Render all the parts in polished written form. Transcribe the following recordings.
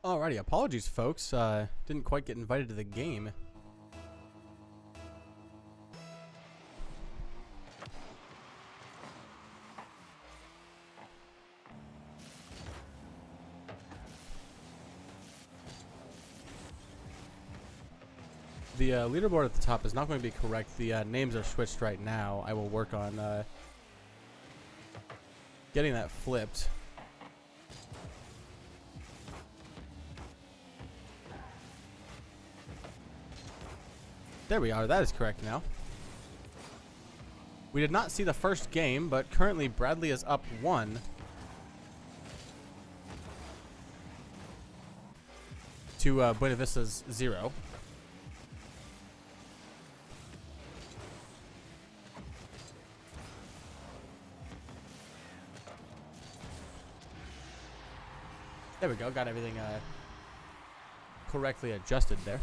Alrighty, apologies folks, didn't quite get invited to the game. The leaderboard at the top is not going to be correct. The names are switched right now. I will work on getting that flipped. There we are. That is correct now. We did not see the first game, but currently Bradley is up 1 to Buena Vista's 0. There we go. Got everything correctly adjusted there.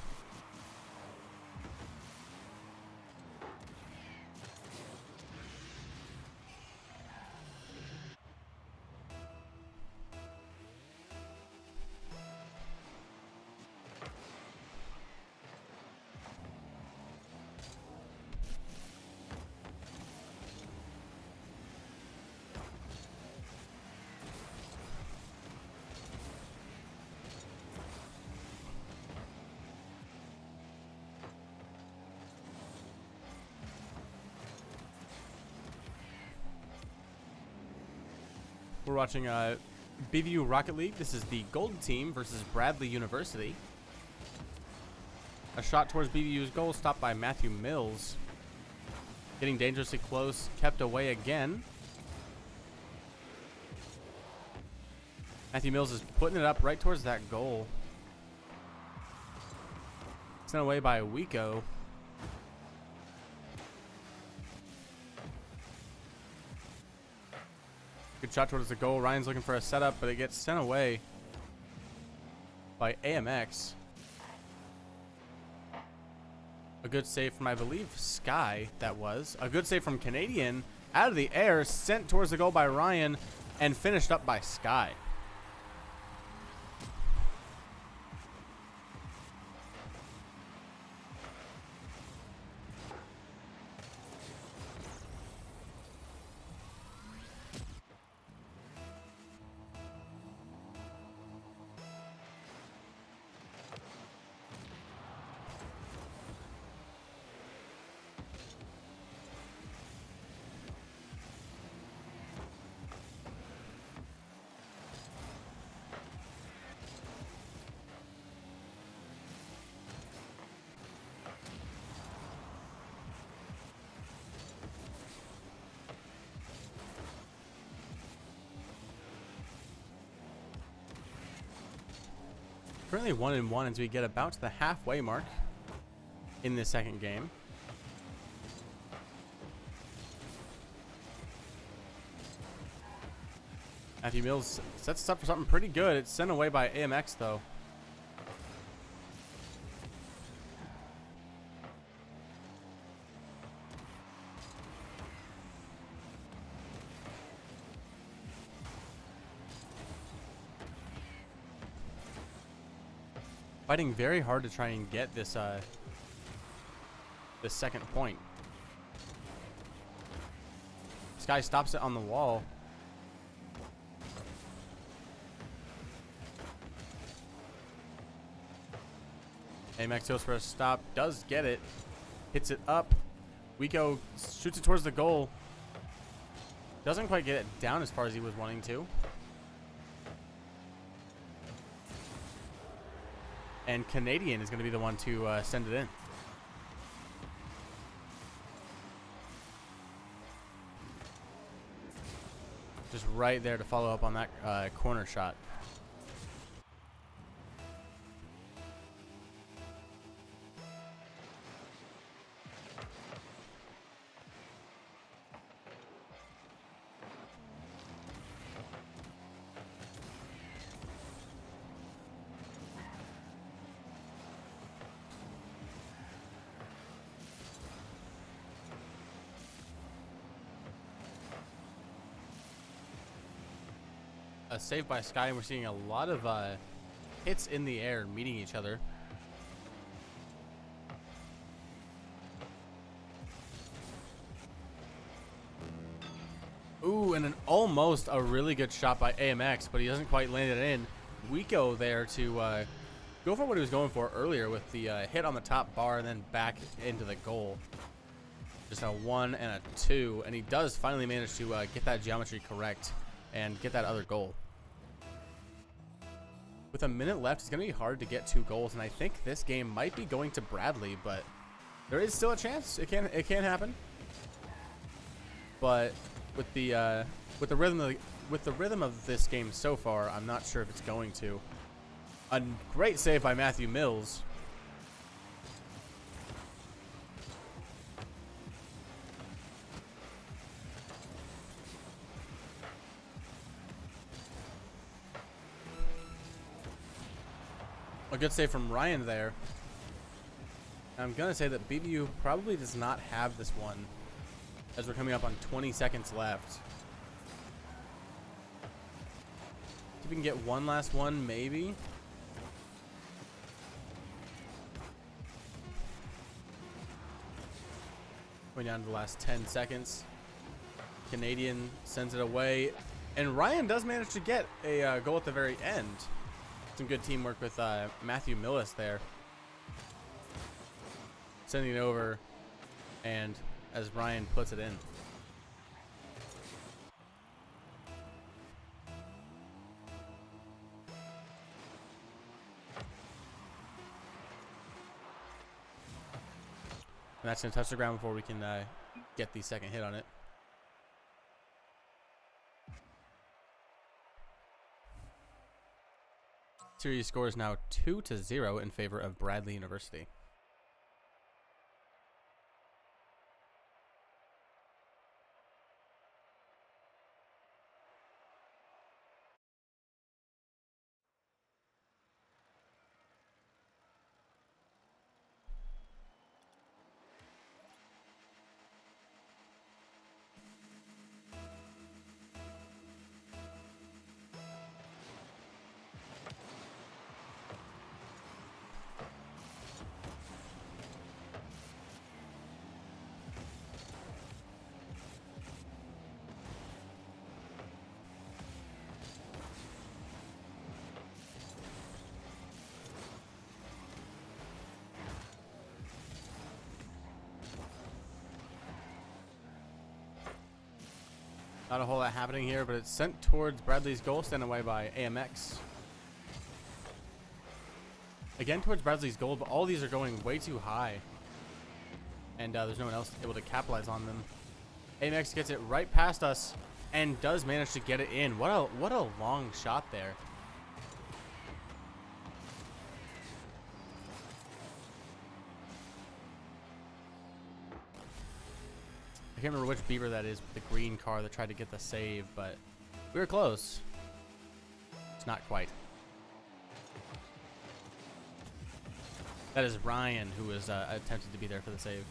We're watching BVU Rocket League. This is the gold team versus Bradley University. A shot towards BVU's goal, stopped by Matthew Mills. Getting dangerously close, kept away again. Matthew Mills is putting it up right towards that goal. Sent away by Wico. Good shot towards the goal. Ryan's looking for a setup, but it gets sent away by AMX. A good save from, I believe, Sky, that was. A good save from Canadian. Out of the air, sent towards the goal by Ryan, and finished up by Sky. Currently 1-1 as we get about to the halfway mark in this second game. Matthew Mills sets us up for something pretty good. It's sent away by AMX though. Fighting very hard to try and get this this second point. Sky stops it on the wall. AMX goes for a stop, does get it, hits it up. Wico shoots it towards the goal. Doesn't quite get it down as far as he was wanting to. And Canadian is going to be the one to send it in. Just right there to follow up on that corner shot. A save by Sky, and we're seeing a lot of hits in the air meeting each other. Ooh, and almost a really good shot by AMX, but he doesn't quite land it in. Wico there to go for what he was going for earlier with the hit on the top bar and then back into the goal. Just a 1 and a 2, and he does finally manage to get that geometry correct and get that other goal. With a minute left, it's going to be hard to get 2 goals, and I think this game might be going to Bradley, but there is still a chance. It can happen. But with the rhythm of this game so far, I'm not sure if it's going to. A great save by Matthew Mills. good save from Ryan there. I'm going to say that BBU probably does not have this one, as we're coming up on 20 seconds left. See if we can get one last one, maybe. Going down to the last 10 seconds. Canadian sends it away. And Ryan does manage to get a goal at the very end. Some good teamwork with Matthew Millis there. Sending it over, and as Ryan puts it in. And that's going to touch the ground before we can get the second hit on it. Series score is now 2-0 in favor of Bradley University. Not a whole lot happening here, but it's sent towards Bradley's goal, sent away by AMX. Again towards Bradley's goal, but all these are going way too high. And there's no one else able to capitalize on them. AMX gets it right past us and does manage to get it in. What a long shot there. I can't remember which Beaver that is with the green car that tried to get the save, but we were close. It's not quite. That is Ryan, who was attempted to be there for the save.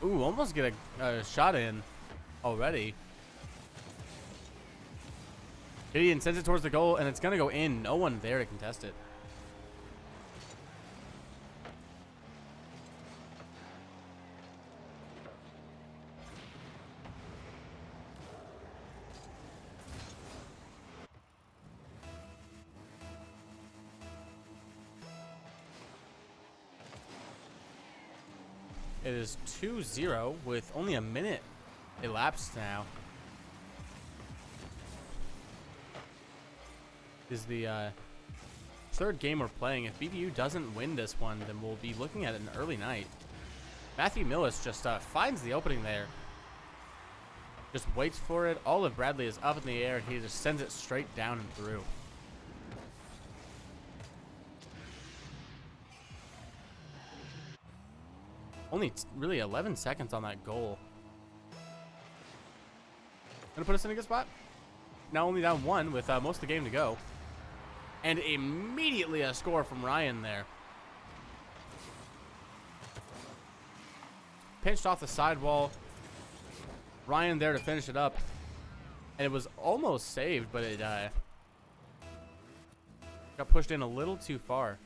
Ooh, almost get a shot in already. Gideon sends it towards the goal, and it's going to go in. No one there to contest it. It is 2-0 with only a minute elapsed now. This is the third game we're playing. If BBU doesn't win this one, then we'll be looking at an early night. Matthew Millis just finds the opening there. Just waits for it. All of Bradley is up in the air. He just sends it straight down and through. Only really 11 seconds on that goal. Gonna put us in a good spot. Now only down one with most of the game to go. And immediately a score from Ryan there. Pinched off the sidewall. Ryan there to finish it up. And it was almost saved, but it got pushed in a little too far.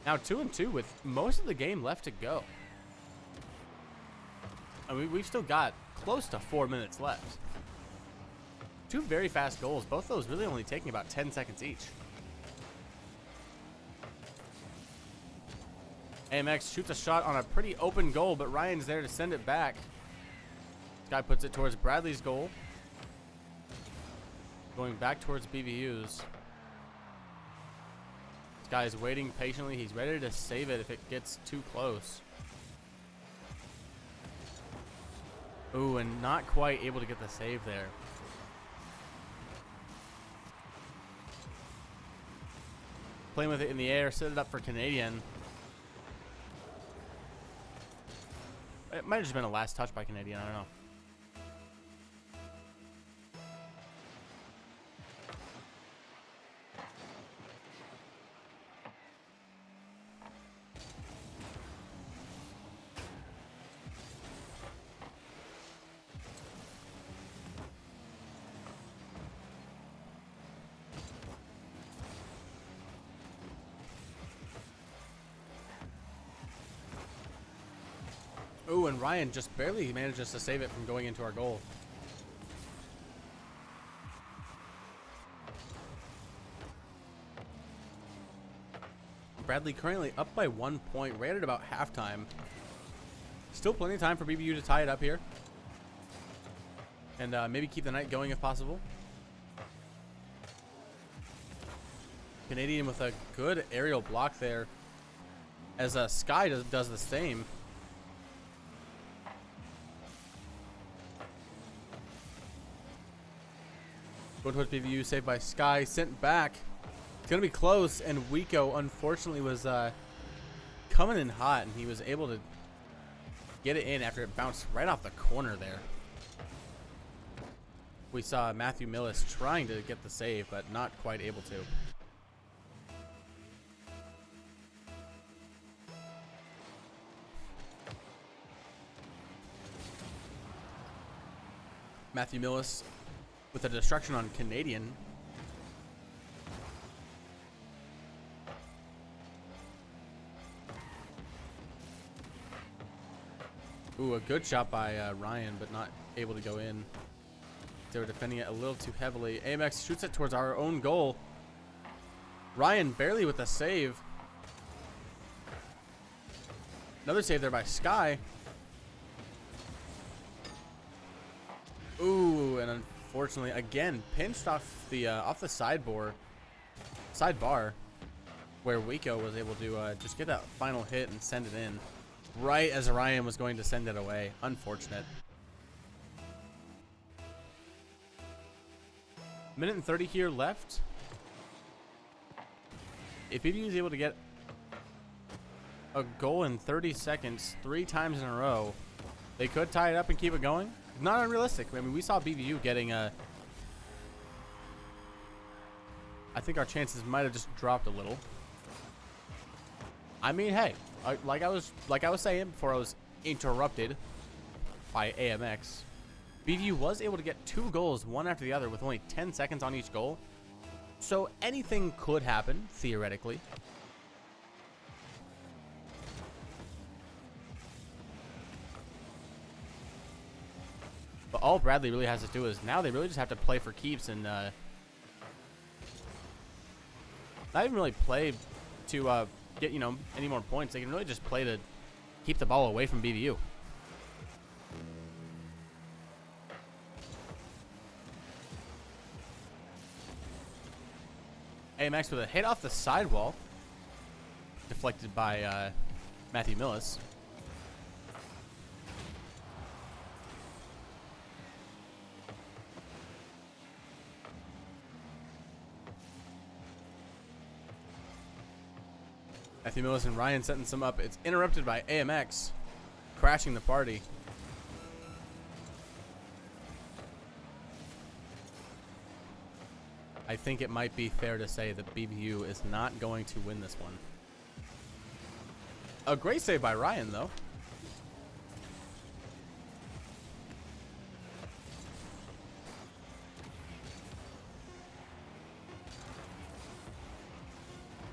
Now 2-2 with most of the game left to go. I mean, we've still got close to 4 minutes left. Two very fast goals. Both those really only taking about 10 seconds each. AMX shoots a shot on a pretty open goal, but Ryan's there to send it back. This guy puts it towards Bradley's goal. Going back towards BBU's. Guy is waiting patiently. He's ready to save it if it gets too close. Ooh, and not quite able to get the save there. Playing with it in the air, set it up for Canadian. It might have just been a last touch by Canadian, I don't know. and Ryan just barely manages to save it from going into our goal. Bradley currently up by 1 point, right at about halftime. Still plenty of time for BBU to tie it up here. And maybe keep the night going if possible. Canadian with a good aerial block there. As Sky does the same. Going towards BBU, saved by Sky, sent back. It's going to be close, and Wiko unfortunately was coming in hot, and he was able to get it in after it bounced right off the corner there. We saw Matthew Millis trying to get the save, but not quite able to. Matthew Millis with a destruction on Canadian. Ooh, a good shot by Ryan, but not able to go in. They were defending it a little too heavily. AMX shoots it towards our own goal. Ryan barely with the save. Another save there by Sky. Ooh, and unfortunately, again, pinched off the sidebar, where Wiko was able to just get that final hit and send it in, right as Ryan was going to send it away. Unfortunate. Minute and 30 here left. If BBU is able to get a goal in 30 seconds 3 times in a row, they could tie it up and keep it going. Not unrealistic. I mean, we saw BBU getting a... I think our chances might have just dropped a little. I mean, hey, like I was saying before I was interrupted by AMX, BBU was able to get 2 goals, one after the other, with only 10 seconds on each goal. So anything could happen, theoretically. But all Bradley really has to do is now they really just have to play for keeps and not even really play to get, you know, any more points. They can really just play to keep the ball away from BBU. AMX with a hit off the sidewall, deflected by Matthew Millis. Matthew Millis and Ryan setting some up. It's interrupted by AMX, crashing the party. I think it might be fair to say that BBU is not going to win this one. A great save by Ryan, though.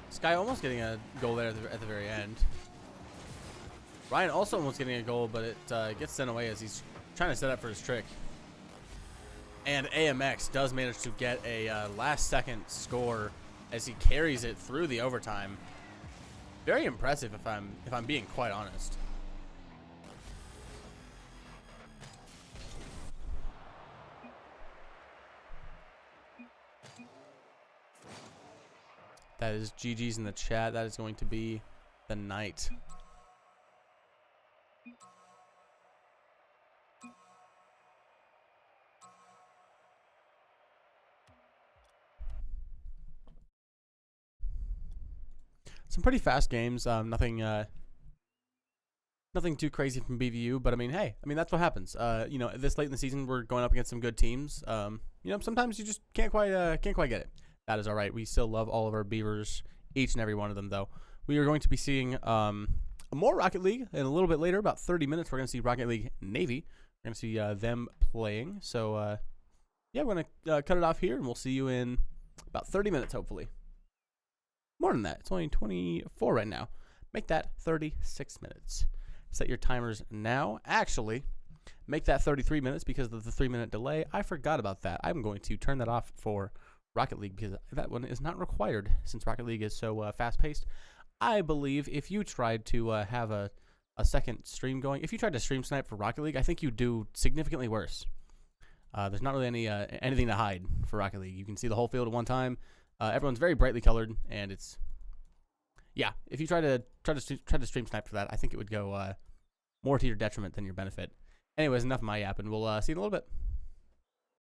Sky almost getting a goal there at the very end. Ryan also almost getting a goal, but it gets sent away as he's trying to set up for his trick. And AMX does manage to get a last-second score as he carries it through the overtime. Very impressive, if I'm being quite honest. That is GG's in the chat. That is going to be the night. Some pretty fast games. Nothing too crazy from BVU, but I mean, hey, that's what happens. You know, this late in the season, we're going up against some good teams. You know, sometimes you just can't quite get it. That is all right. We still love all of our Beavers, each and every one of them, though. We are going to be seeing more Rocket League in a little bit later, about 30 minutes. We're going to see Rocket League Navy. We're going to see them playing. So, yeah, we're going to cut it off here, and we'll see you in about 30 minutes, hopefully. More than that. It's only 24 right now. Make that 36 minutes. set your timers now. Actually, make that 33 minutes because of the 3-minute delay. I forgot about that. I'm going to turn that off for Rocket League because that one is not required since Rocket League is so fast-paced. I believe if you tried to have a second stream going, if you tried to stream snipe for Rocket League, I think you'd do significantly worse. There's not really anything to hide for Rocket League. You can see the whole field at one time. Everyone's very brightly colored, and it's if you try to stream snipe for that, I think it would go more to your detriment than your benefit. Anyways, enough of my yapping. We'll see you in a little bit.